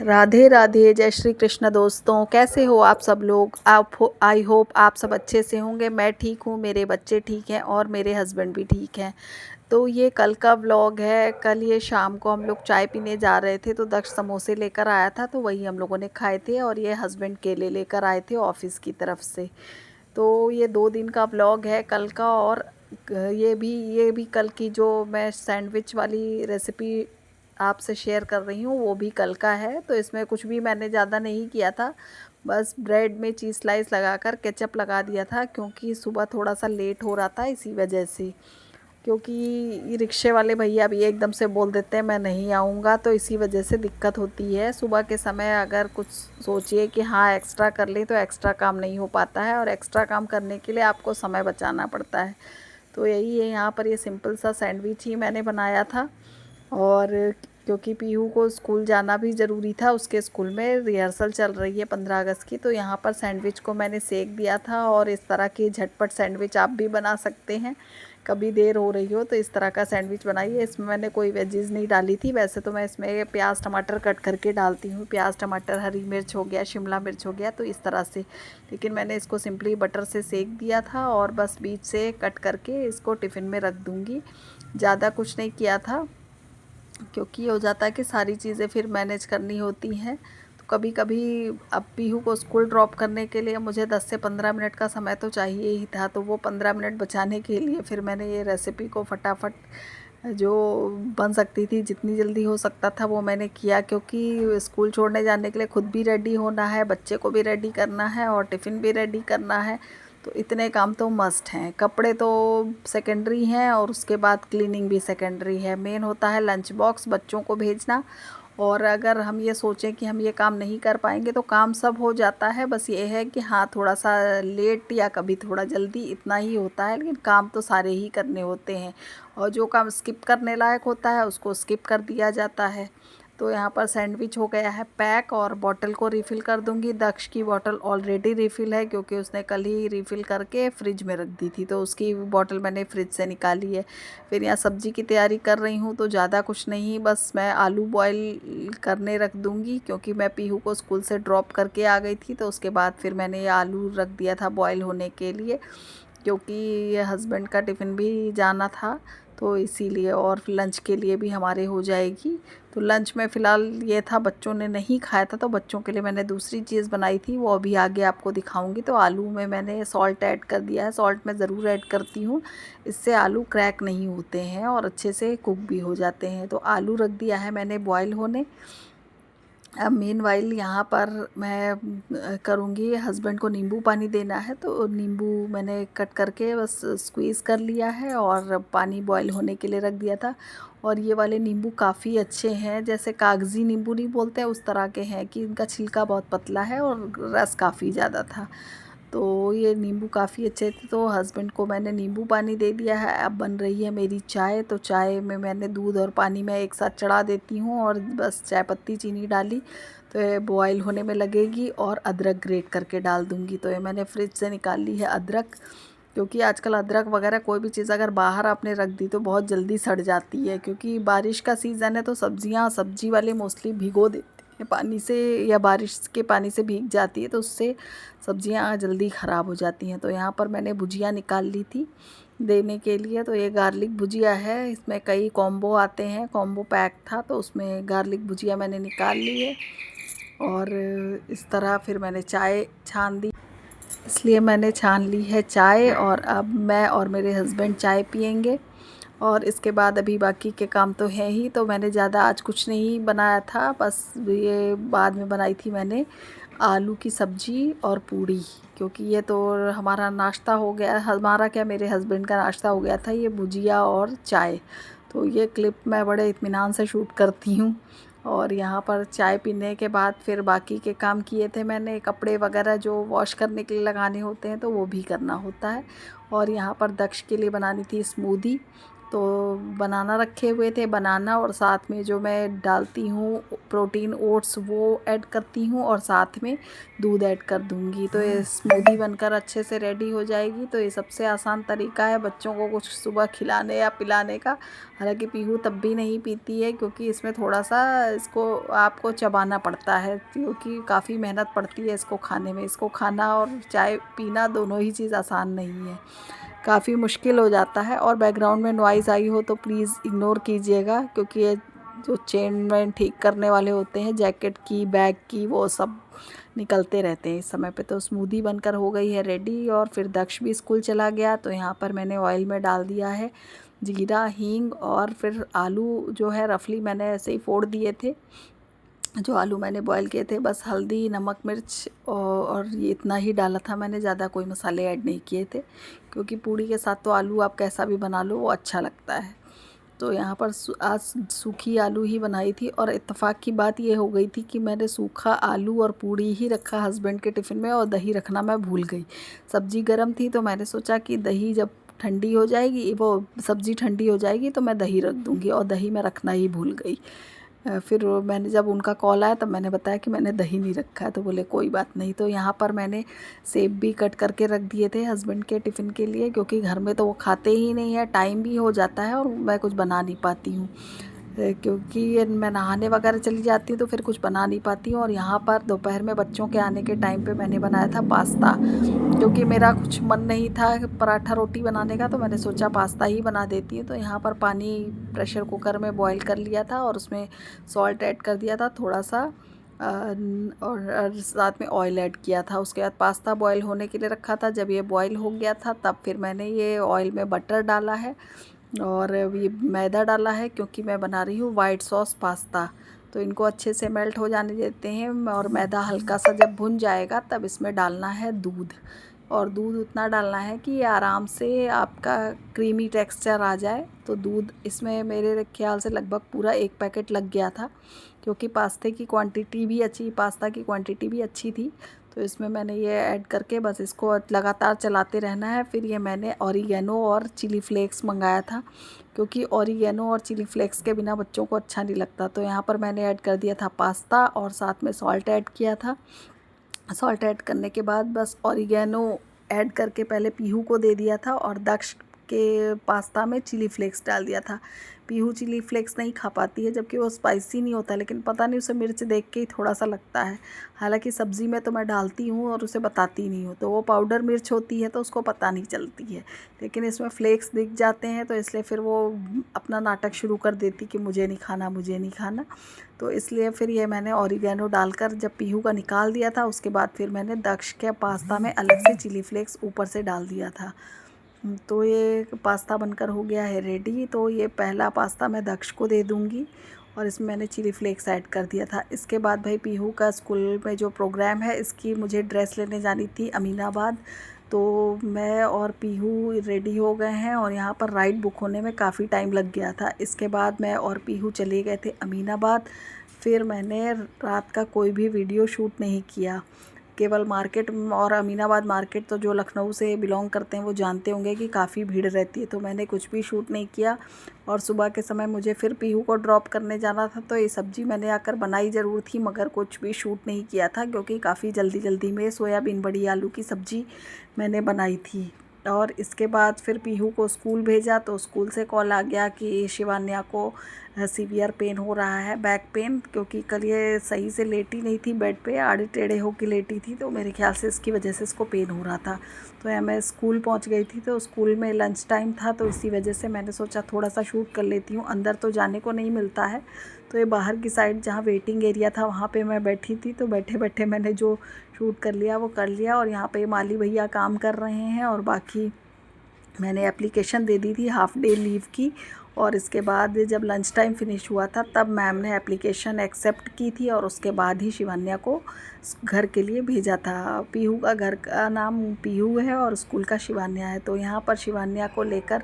राधे राधे, जय श्री कृष्ण दोस्तों। कैसे हो आप सब लोग? आई होप आप सब अच्छे से होंगे। मैं ठीक हूँ, मेरे बच्चे ठीक हैं और मेरे हस्बैंड भी ठीक हैं। तो ये कल का व्लॉग है। कल ये शाम को हम लोग चाय पीने जा रहे थे तो दक्ष समोसे लेकर आया था, तो वही हम लोगों ने खाए थे। और ये हस्बैंड केले लेकर आए थे ऑफिस की तरफ से। तो ये 2 दिन का व्लॉग है कल का। और ये भी कल की जो मैं सैंडविच वाली रेसिपी आपसे शेयर कर रही हूँ वो भी कल का है। तो इसमें कुछ भी मैंने ज़्यादा नहीं किया था, बस ब्रेड में चीज़ स्लाइस लगाकर केचप लगा दिया था, क्योंकि सुबह थोड़ा सा लेट हो रहा था इसी वजह से। क्योंकि ये रिक्शे वाले भैया भी एकदम से बोल देते हैं मैं नहीं आऊँगा, तो इसी वजह से दिक्कत होती है। सुबह के समय अगर कुछ सोचिए कि हाँ एक्स्ट्रा कर लें तो एक्स्ट्रा काम नहीं हो पाता है, और एक्स्ट्रा काम करने के लिए आपको समय बचाना पड़ता है। तो यही है, यहाँ पर ये सिंपल सा सैंडविच ही मैंने बनाया था। और क्योंकि पीहू को स्कूल जाना भी ज़रूरी था, उसके स्कूल में रिहर्सल चल रही है 15 अगस्त की, तो यहाँ पर सैंडविच को मैंने सेक दिया था। और इस तरह की झटपट सैंडविच आप भी बना सकते हैं। कभी देर हो रही हो तो इस तरह का सैंडविच बनाइए। इसमें मैंने कोई वेजेस नहीं डाली थी, वैसे तो मैं इसमें प्याज टमाटर कट करके डालती हूँ। प्याज टमाटर, हरी मिर्च हो गया, शिमला मिर्च हो गया, तो इस तरह से। लेकिन मैंने इसको सिंपली बटर से सेक दिया था और बस बीच से कट करके इसको टिफ़िन में रख दूँगी। ज़्यादा कुछ नहीं किया था, क्योंकि हो जाता है कि सारी चीज़ें फिर मैनेज करनी होती हैं। तो कभी कभी अब पीहू को स्कूल ड्रॉप करने के लिए मुझे 10 से 15 मिनट का समय तो चाहिए ही था, तो वो 15 मिनट बचाने के लिए फिर मैंने ये रेसिपी को फटाफट जो बन सकती थी, जितनी जल्दी हो सकता था वो मैंने किया। क्योंकि स्कूल छोड़ने जाने के लिए खुद भी रेडी होना है, बच्चे को भी रेडी करना है और टिफ़िन भी रेडी करना है। तो इतने काम तो मस्ट हैं। कपड़े तो सेकेंडरी हैं और उसके बाद क्लीनिंग भी सेकेंडरी है। मेन होता है लंच बॉक्स बच्चों को भेजना। और अगर हम ये सोचें कि हम ये काम नहीं कर पाएंगे तो काम सब हो जाता है, बस ये है कि हाँ थोड़ा सा लेट या कभी थोड़ा जल्दी, इतना ही होता है। लेकिन काम तो सारे ही करने होते हैं, और जो काम स्किप करने लायक होता है उसको स्किप कर दिया जाता है। तो यहाँ पर सैंडविच हो गया है पैक, और बॉटल को रिफ़िल कर दूँगी। दक्ष की बॉटल ऑलरेडी रिफ़िल है, क्योंकि उसने कल ही रिफ़िल करके फ्रिज में रख दी थी, तो उसकी बॉटल मैंने फ्रिज से निकाली है। फिर यहाँ सब्ज़ी की तैयारी कर रही हूँ, तो ज़्यादा कुछ नहीं, बस मैं आलू बॉयल करने रख दूँगी। क्योंकि मैं पीहू को स्कूल से ड्रॉप करके आ गई थी, तो उसके बाद फिर मैंने ये आलू रख दिया था बॉयल होने के लिए, क्योंकि ये हस्बैंड का टिफ़िन भी जाना था, तो इसीलिए। और लंच के लिए भी हमारे हो जाएगी। तो लंच में फ़िलहाल ये था, बच्चों ने नहीं खाया था तो बच्चों के लिए मैंने दूसरी चीज़ बनाई थी, वो अभी आगे आपको दिखाऊंगी। तो आलू में मैंने सॉल्ट ऐड कर दिया है। सॉल्ट मैं ज़रूर ऐड करती हूँ, इससे आलू क्रैक नहीं होते हैं और अच्छे से कुक भी हो जाते हैं। तो आलू रख दिया है मैंने बॉयल होने। अब मीनवाइल यहाँ पर मैं करूँगी, हस्बैंड को नींबू पानी देना है, तो नींबू मैंने कट करके बस स्क्वीज़ कर लिया है और पानी बॉईल होने के लिए रख दिया था। और ये वाले नींबू काफ़ी अच्छे हैं, जैसे कागज़ी नींबू नहीं बोलते हैं उस तरह के हैं, कि इनका छिलका बहुत पतला है और रस काफ़ी ज़्यादा था। तो ये नींबू काफ़ी अच्छे थे, तो हस्बैंड को मैंने नींबू पानी दे दिया है। अब बन रही है मेरी चाय, तो चाय में मैंने दूध और पानी में एक साथ चढ़ा देती हूँ, और बस चाय पत्ती चीनी डाली तो ये बॉयल होने में लगेगी। और अदरक ग्रेट करके डाल दूँगी। तो ये मैंने फ्रिज से निकाल ली है अदरक, क्योंकि आजकल अदरक वगैरह कोई भी चीज़ अगर बाहर आपने रख दी तो बहुत जल्दी सड़ जाती है। क्योंकि बारिश का सीज़न है, तो सब्ज़ी वाले मोस्टली भिगो देते हैं पानी से, या बारिश के पानी से भीग जाती है, तो उससे सब्ज़ियाँ जल्दी ख़राब हो जाती हैं। तो यहाँ पर मैंने भुजिया निकाल ली थी देने के लिए। तो ये गार्लिक भुजिया है, इसमें कई कॉम्बो आते हैं, कॉम्बो पैक था, तो उसमें गार्लिक भुजिया मैंने निकाल ली है। और इस तरह फिर मैंने चाय छान दी, इसलिए मैंने छान ली है चाय। और अब मैं और मेरे हस्बैंड चाय पियेंगे, और इसके बाद अभी बाकी के काम तो हैं ही। तो मैंने ज़्यादा आज कुछ नहीं बनाया था, बस ये बाद में बनाई थी मैंने आलू की सब्ज़ी और पूड़ी। क्योंकि ये तो हमारा नाश्ता हो गया, हमारा क्या मेरे हस्बैंड का नाश्ता हो गया था, ये भुजिया और चाय। तो ये क्लिप मैं बड़े इत्मीनान से शूट करती हूँ। और यहाँ पर चाय पीने के बाद फिर बाकी के काम किए थे मैंने, कपड़े वगैरह जो वॉश करने के लिए लगाने होते हैं तो वो भी करना होता है। और यहाँ पर दक्ष के लिए बनानी थी स्मूदी, तो बनाना रखे हुए थे, बनाना और साथ में जो मैं डालती हूँ प्रोटीन ओट्स वो ऐड करती हूँ और साथ में दूध ऐड कर दूँगी। तो ये स्मूदी बनकर अच्छे से रेडी हो जाएगी। तो ये सबसे आसान तरीका है बच्चों को कुछ सुबह खिलाने या पिलाने का। हालांकि पीहू तब भी नहीं पीती है क्योंकि इसमें थोड़ा सा इसको आपको चबाना पड़ता है, क्योंकि काफ़ी मेहनत पड़ती है इसको खाने में। इसको खाना और चाय पीना दोनों ही चीज़ आसान नहीं है, काफ़ी मुश्किल हो जाता है। और बैकग्राउंड में नॉइज़ आई हो तो प्लीज़ इग्नोर कीजिएगा, क्योंकि ये जो चेन वेन ठीक करने वाले होते हैं जैकेट की, बैग की, वो सब निकलते रहते हैं इस समय पे। तो स्मूदी बनकर हो गई है रेडी और फिर दक्ष भी स्कूल चला गया। तो यहाँ पर मैंने ऑयल में डाल दिया है जीरा, हींग और फिर आलू जो है रफली मैंने ऐसे ही फोड़ दिए थे। जो आलू मैंने बॉईल किए थे, बस हल्दी, नमक, मिर्च और ये इतना ही डाला था मैंने, ज़्यादा कोई मसाले ऐड नहीं किए थे, क्योंकि पूड़ी के साथ तो आलू आप कैसा भी बना लो वो अच्छा लगता है। तो यहाँ पर आज सूखी आलू ही बनाई थी और इत्तेफाक की बात ये हो गई थी कि मैंने सूखा आलू और पूड़ी ही रखा हस्बैंड के टिफ़िन में और दही रखना मैं भूल गई। सब्ज़ी गर्म थी तो मैंने सोचा कि दही जब ठंडी हो जाएगी, वो सब्ज़ी ठंडी हो जाएगी तो मैं दही रख दूँगी, और दही मैं रखना ही भूल गई। फिर मैंने जब उनका कॉल आया तब मैंने बताया कि मैंने दही नहीं रखा है, तो बोले कोई बात नहीं। तो यहाँ पर मैंने सेब भी कट करके रख दिए थे हस्बैंड के टिफ़िन के लिए, क्योंकि घर में तो वो खाते ही नहीं है, टाइम भी हो जाता है और मैं कुछ बना नहीं पाती हूँ, क्योंकि मैं नहाने वगैरह चली जाती हूँ तो फिर कुछ बना नहीं पाती हूँ। और यहाँ पर दोपहर में बच्चों के आने के टाइम पे मैंने बनाया था पास्ता, क्योंकि मेरा कुछ मन नहीं था पराठा रोटी बनाने का, तो मैंने सोचा पास्ता ही बना देती हूँ। तो यहाँ पर पानी प्रेशर कुकर में बॉईल कर लिया था और उसमें सॉल्ट ऐड कर दिया था थोड़ा सा, और साथ में ऑयल ऐड किया था। उसके बाद पास्ता बॉईल होने के लिए रखा था। जब ये बॉईल हो गया था तब फिर मैंने ये ऑयल में बटर डाला है और ये मैदा डाला है, क्योंकि मैं बना रही हूँ वाइट सॉस पास्ता। तो इनको अच्छे से मेल्ट हो जाने देते हैं और मैदा हल्का सा जब भुन जाएगा तब इसमें डालना है दूध, और दूध उतना डालना है कि ये आराम से आपका क्रीमी टेक्सचर आ जाए। तो दूध इसमें मेरे ख्याल से लगभग पूरा 1 पैकेट लग गया था, क्योंकि पास्ता की क्वांटिटी भी अच्छी थी। तो इसमें मैंने ये ऐड करके बस इसको लगातार चलाते रहना है। फिर ये मैंने ऑरिगेनो और चिली फ्लेक्स मंगाया था, क्योंकि ऑरिगेनो और चिली फ्लेक्स के बिना बच्चों को अच्छा नहीं लगता। तो यहाँ पर मैंने ऐड कर दिया था पास्ता और साथ में सॉल्ट ऐड किया था। सॉल्ट ऐड करने के बाद बस ऑरिगेनो ऐड करके पहले पीहू को दे दिया था और दक्ष के पास्ता में चिली फ्लेक्स डाल दिया था। पीहू चिली फ्लेक्स नहीं खा पाती है, जबकि वो स्पाइसी नहीं होता, लेकिन पता नहीं उसे मिर्च देख के ही थोड़ा सा लगता है। हालांकि सब्ज़ी में तो मैं डालती हूँ और उसे बताती नहीं हूँ, तो वो पाउडर मिर्च होती है तो उसको पता नहीं चलती है, लेकिन इसमें फ्लेक्स दिख जाते हैं तो इसलिए फिर वो अपना नाटक शुरू कर देती कि मुझे नहीं खाना, मुझे नहीं खाना। तो इसलिए फिर ये मैंने ऑरिगेनो डालकर जब पीहू का निकाल दिया था, उसके बाद फिर मैंने दक्ष के पास्ता में अलग से चिली फ्लेक्स ऊपर से डाल दिया था। तो ये पास्ता बनकर हो गया है रेडी। तो ये पहला पास्ता मैं दक्ष को दे दूँगी और इसमें मैंने चिली फ्लेक्स ऐड कर दिया था। इसके बाद भाई पीहू का स्कूल में जो प्रोग्राम है, इसकी मुझे ड्रेस लेने जानी थी अमीनाबाद। तो मैं और पीहू रेडी हो गए हैं और यहाँ पर राइड बुक होने में काफ़ी टाइम लग गया था। इसके बाद मैं और पीहू चले गए थे अमीनाबाद। फिर मैंने रात का कोई भी वीडियो शूट नहीं किया, केवल मार्केट और अमीनाबाद मार्केट तो जो लखनऊ से बिलोंग करते हैं वो जानते होंगे कि काफ़ी भीड़ रहती है, तो मैंने कुछ भी शूट नहीं किया। और सुबह के समय मुझे फिर पीहू को ड्रॉप करने जाना था, तो ये सब्ज़ी मैंने आकर बनाई ज़रूर थी मगर कुछ भी शूट नहीं किया था, क्योंकि काफ़ी जल्दी में सोयाबीन बड़ी आलू की सब्ज़ी मैंने बनाई थी। और इसके बाद फिर पीहू को स्कूल भेजा तो स्कूल से कॉल आ गया कि शिवान्या को सीवियर पेन हो रहा है, बैक पेन, क्योंकि कल ये सही से लेटी नहीं थी बेड पे, आड़े टेढ़े होकर लेटी थी, तो मेरे ख्याल से इसकी वजह से इसको पेन हो रहा था। तो यहाँ मैं स्कूल पहुँच गई थी, तो स्कूल में लंच टाइम था, तो इसी वजह से मैंने सोचा थोड़ा सा शूट कर लेती हूँ। अंदर तो जाने को नहीं मिलता है, तो ये बाहर की साइड जहाँ वेटिंग एरिया था वहाँ पे मैं बैठी थी, तो बैठे बैठे मैंने जो शूट कर लिया वो कर लिया। और यहाँ पे माली भैया काम कर रहे हैं और बाकी मैंने एप्लीकेशन दे दी थी हाफ़ डे लीव की। और इसके बाद जब लंच टाइम फिनिश हुआ था तब मैम ने एप्लीकेशन एक्सेप्ट की थी और उसके बाद ही शिवान्या को घर के लिए भेजा था। पीहू का घर का नाम पीहू है और स्कूल का शिवान्या है। तो यहाँ पर शिवान्या को लेकर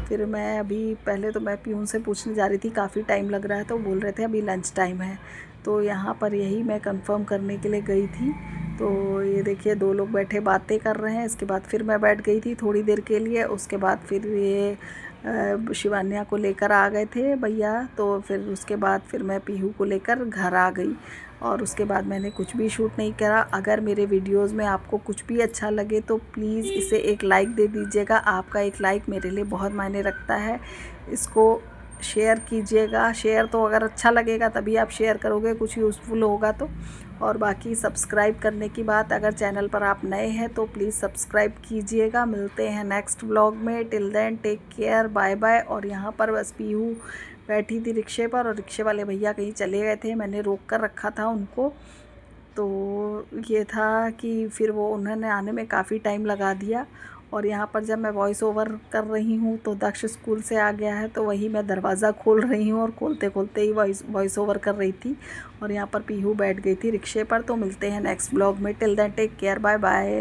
फिर मैं अभी पहले तो मैं पीहू से पूछने जा रही थी काफ़ी टाइम लग रहा है, तो बोल रहे थे अभी लंच टाइम है। तो यहाँ पर यही मैं कंफर्म करने के लिए गई थी। तो ये देखिए 2 लोग बैठे बातें कर रहे हैं। इसके बाद फिर मैं बैठ गई थी थोड़ी देर के लिए, उसके बाद फिर ये शिवान्या को लेकर आ गए थे भैया, तो फिर उसके बाद फिर मैं पीहू को लेकर घर आ गई और उसके बाद मैंने कुछ भी शूट नहीं करा। अगर मेरे वीडियोस में आपको कुछ भी अच्छा लगे तो प्लीज़ इसे एक लाइक दे दीजिएगा। आपका एक लाइक मेरे लिए बहुत मायने रखता है। इसको शेयर कीजिएगा। शेयर तो अगर अच्छा लगेगा तभी आप शेयर करोगे, कुछ यूज़फुल होगा तो। और बाकी सब्सक्राइब करने की बात, अगर चैनल पर आप नए हैं तो प्लीज़ सब्सक्राइब कीजिएगा। मिलते हैं नेक्स्ट व्लॉग में। Till then take care, bye bye. और यहाँ पर बस पीहू बैठी थी रिक्शे पर और रिक्शे वाले भैया कहीं चले गए थे, मैंने रोक कर रखा था उनको। तो ये था कि फिर वो उन्होंने आने में काफ़ी टाइम लगा दिया। और यहाँ पर जब मैं वॉइस ओवर कर रही हूँ तो दक्ष स्कूल से आ गया है, तो वही मैं दरवाज़ा खोल रही हूँ और खोलते खोलते ही वॉइस ओवर कर रही थी। और यहाँ पर पीहू बैठ गई थी रिक्शे पर। तो मिलते हैं नेक्स्ट ब्लॉग में। Till then take care, bye bye.